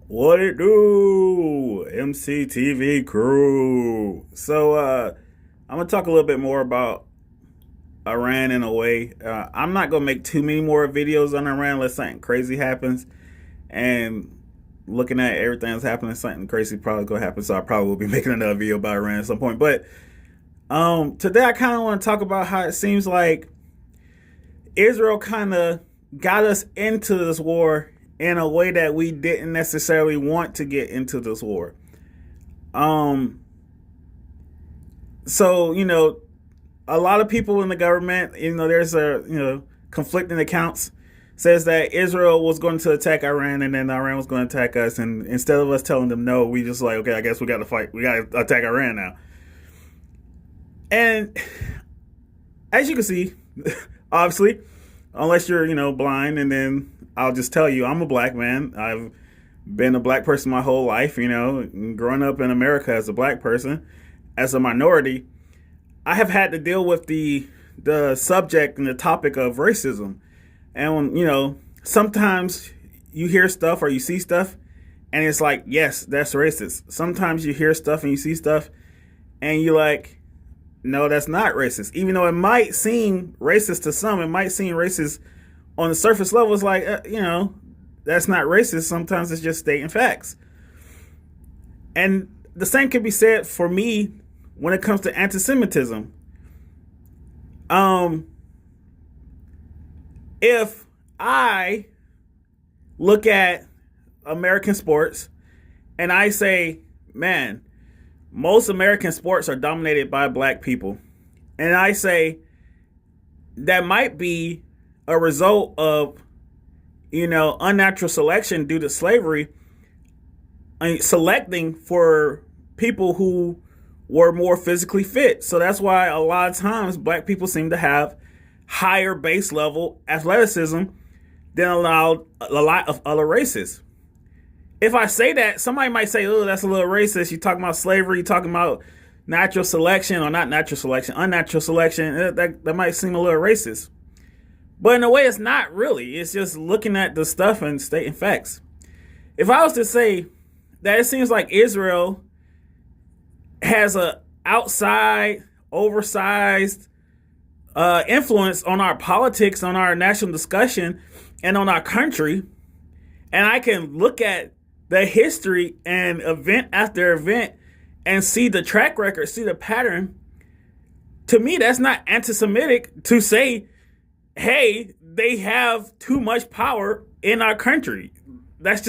What it do? MCTV crew. I'm gonna talk a little bit more about Iran in a way. I'm not gonna make too many more videos on Iran unless something crazy happens. And looking at everything that's happening, something crazy probably gonna happen. So I probably will be making another video about Iran at some point. But today I kind of want to talk about how it seems like Israel kind of got us into this war in a way that we didn't necessarily want to get into this war. Um, so a lot of people in the government, there's conflicting accounts. Says that Israel was going to attack Iran and then Iran was going to attack us, and instead of us telling them no, we just like, okay, I guess we got to fight. We got to attack Iran now. And as you can see, obviously, unless you're blind, and then I'll just tell you, I'm a black man. I've been a black person my whole life. Growing up in America as a black person, as a minority, I have had to deal with the subject and the topic of racism. And when, sometimes you hear stuff or you see stuff, and it's like, yes, that's racist. Sometimes you hear stuff and you see stuff, and you're like, no, that's not racist. Even though it might seem racist to some, it might seem racist on the surface level. It's like, that's not racist. Sometimes it's just stating facts. And the same can be said for me when it comes to anti-Semitism. If I look at American sports and I say, man, most American sports are dominated by black people, and I say that might be a result of, unnatural selection due to slavery, selecting for people who were more physically fit. So that's why a lot of times black people seem to have higher base level athleticism than a lot of other races. If I say that, somebody might say, oh, that's a little racist. You're talking about slavery, you're talking about natural selection, or not natural selection, unnatural selection. That might seem a little racist. But in a way, it's not really. It's just looking at the stuff and stating facts. If I was to say that it seems like Israel has a outside, oversized influence on our politics, on our national discussion, and on our country, and I can look at the history and event after event and see the track record, see the pattern, to me, that's not anti-Semitic to say, hey, they have too much power in our country. That's just